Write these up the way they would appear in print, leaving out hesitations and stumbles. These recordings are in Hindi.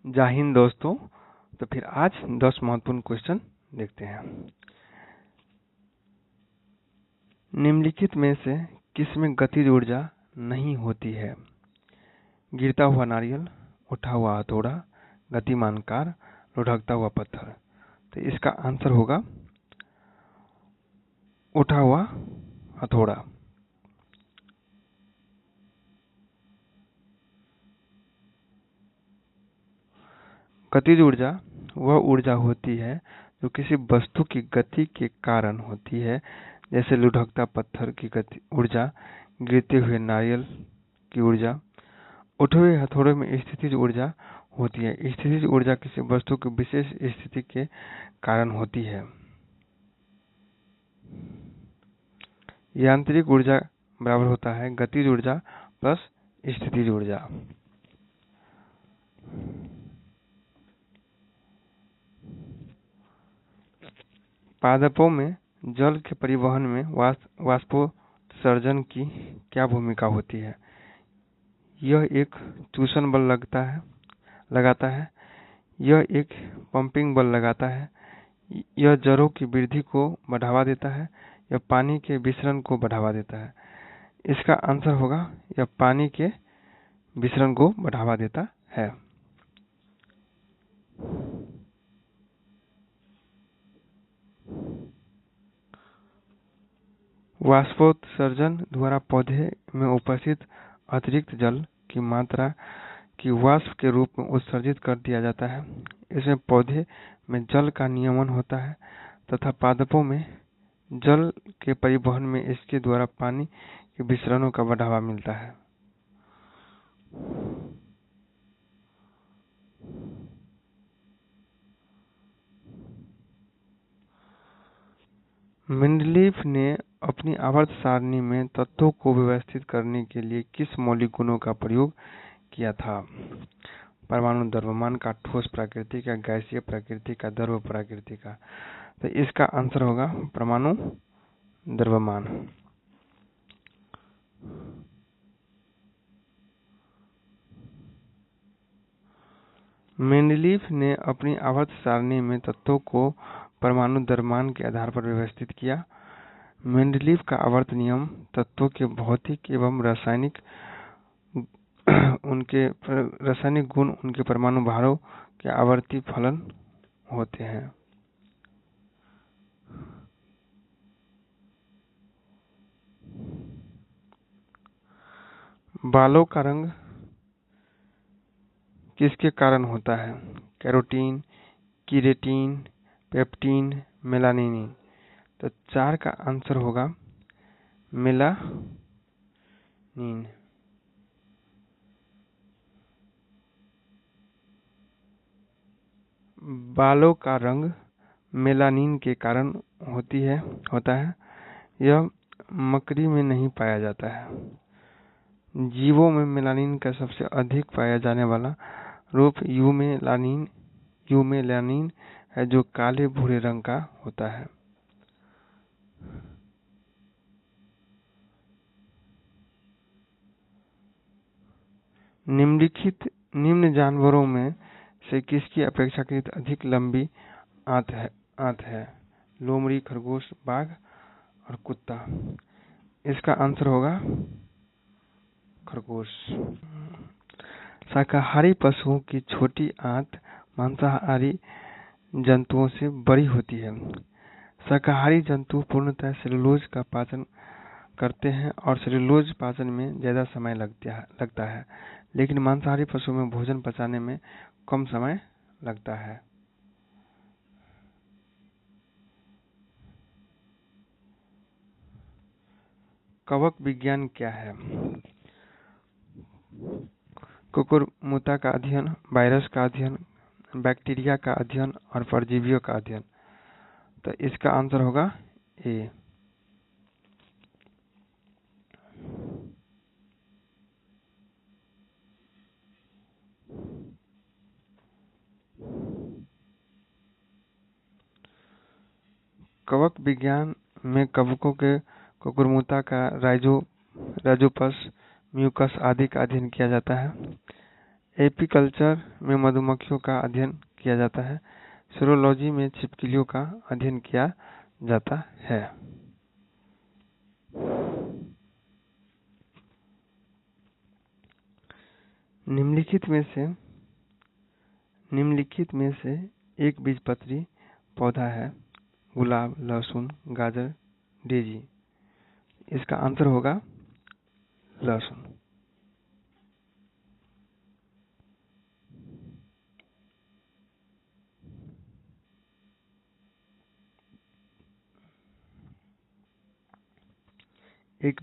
जय हिंद दोस्तों। तो फिर आज 10 महत्वपूर्ण क्वेश्चन देखते हैं। निम्नलिखित में से किसमें गतिज ऊर्जा नहीं होती है? गिरता हुआ नारियल, उठा हुआ हथौड़ा, गतिमान कार, लुढ़कता हुआ पत्थर। तो इसका आंसर होगा उठा हुआ हथौड़ा। गतिज ऊर्जा वह ऊर्जा होती है जो किसी वस्तु की गति के कारण होती है, जैसे लुढ़कता पत्थर की गति ऊर्जा, गिरते हुए नारियल की ऊर्जा। उठे हुए हथौड़े में स्थितिज ऊर्जा होती है। स्थितिज ऊर्जा किसी वस्तु की विशेष स्थिति के कारण होती है। यांत्रिक ऊर्जा बराबर होता है गतिज ऊर्जा प्लस स्थितिज ऊर्जा। पादपों में जल के परिवहन में वाष्पोत्सर्जन की क्या भूमिका होती है? यह एक चूषण बल लगाता है। यह एक पंपिंग बल लगाता है। यह जड़ों की वृद्धि को बढ़ावा देता है। यह पानी के विसरण को बढ़ावा देता है। इसका आंसर होगा यह पानी के विसरण को बढ़ावा देता है। वाष्पोत्सर्जन द्वारा पौधे में उपस्थित अतिरिक्त जल की मात्रा की वाष्प के रूप में उत्सर्जित कर दिया जाता है। इसमें पौधे में जल का नियमन होता है तथा पादपों में जल के परिवहन में इसके द्वारा पानी के विसरणों का बढ़ावा मिलता है। मेंडलीफ ने अपनी आवर्त सारणी में तत्वों को व्यवस्थित करने के लिए किस मौलिक गुणों का प्रयोग किया था? परमाणु द्रव्यमान का, ठोस प्रकृति का, गैसीय प्रकृति का, द्रव प्रकृति का। तो इसका आंसर होगा परमाणु द्रव्यमान। मेंडलीफ ने अपनी आवर्त सारणी में तत्वों को परमाणु द्रव्यमान के आधार पर व्यवस्थित किया। मेंडलीफ का आवर्त नियम तत्वों के भौतिक एवं रासायनिक गुण उनके परमाणु भारों के आवर्ती फलन होते हैं। बालों का रंग किसके कारण होता है? Carotene, keratin, pectin, melanin. तो 4 का आंसर होगा मेलानिन। बालों का रंग मेलानिन के कारण होता है। यह मकड़ी में नहीं पाया जाता है। जीवों में मेलानिन का सबसे अधिक पाया जाने वाला रूप यूमेलानिन है, जो काले भूरे रंग का होता है। निम्न जानवरों में से किसकी अपेक्षाकृत अधिक लंबी आंत है? लोमड़ी, खरगोश, बाघ और कुत्ता। इसका आंसर होगा खरगोश। शाकाहारी पशुओं की छोटी आंत मांसाहारी जंतुओं से बड़ी होती है। शाकाहारी जंतु पूर्णतः सेलुलोज का पाचन करते हैं और सेलुलोज पाचन में ज्यादा समय लगता है, लेकिन मांसाहारी पशुओं में भोजन पचाने में कम समय लगता है। कवक विज्ञान क्या है? कुकुरमुत्ता का अध्ययन, वायरस का अध्ययन, बैक्टीरिया का अध्ययन और परजीवियों का अध्ययन। तो इसका आंसर होगा ए। कवक विज्ञान में कवकों के कुकुरमुत्ता का राइजोपस, म्यूकस आदि का अध्ययन किया जाता है। एपीकल्चर में मधुमक्खियों का अध्ययन किया जाता है। सीरोलॉजी में छिपकलियों का अध्ययन किया जाता है। निम्नलिखित में से एक बीजपत्री पौधा है गुलाब, लहसुन, गाजर, डेजी। इसका आंसर होगा लहसुन। एक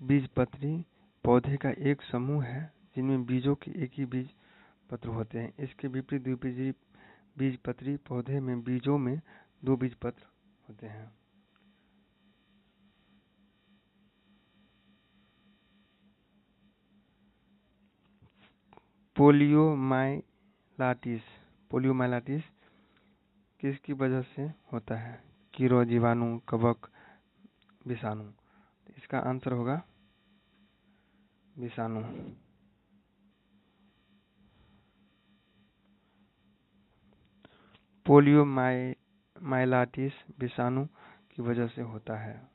बीजपत्री पौधे का एक समूह है जिनमें बीजों के एक ही बीज पत्र होते हैं। इसके विपरीत बीजपत्री पौधे में बीजों में दो बीज पत्र होते हैं। पोलियोमाइलाइटिस किसकी वजह से होता है? कीड़ों, जीवाणु, कवक, विषाणु। इसका आंसर होगा विषाणु। पोलियोमाइलाइटिस विषाणु की वजह से होता है।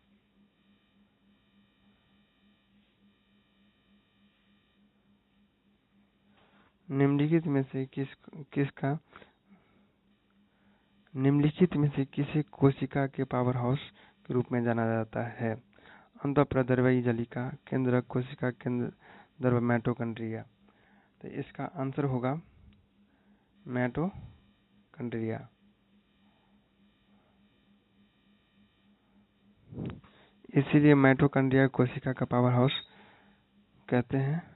निम्नलिखित में से किसे कोशिका के पावर हाउस के रूप में जाना जाता है? अंतःप्रद्रव्यी जालिका, केंद्रक कोशिका, केंद्रक माइटोकॉन्ड्रिया। तो इसका आंसर होगा माइटोकॉन्ड्रिया। इसीलिए माइटोकॉन्ड्रिया कोशिका का पावर हाउस कहते हैं।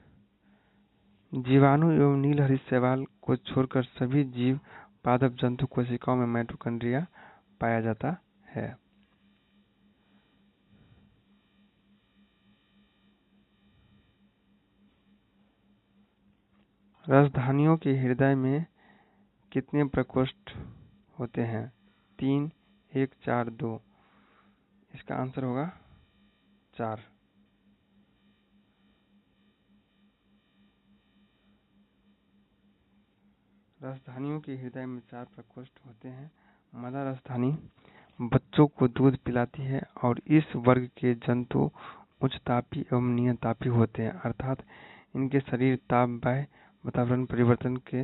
जीवाणु एवं नीलहरित शैवाल को छोड़कर सभी जीव पादप जंतु कोशिकाओं में माइटोकॉन्ड्रिया पाया जाता है। राजधानियों के हृदय में कितने प्रकोष्ठ होते हैं? 3, 1, 4, 2। इसका आंसर होगा 4। राजधानियों के हृदय में 4 प्रकोष्ठ होते हैं। मादा राजधानी बच्चों को दूध पिलाती है और इस वर्ग के जंतु उच्चतापी एवं निम्नतापी होते हैं, अर्थात इनके शरीर ताप बाह्य वातावरण परिवर्तन के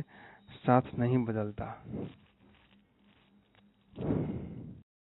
साथ नहीं बदलता।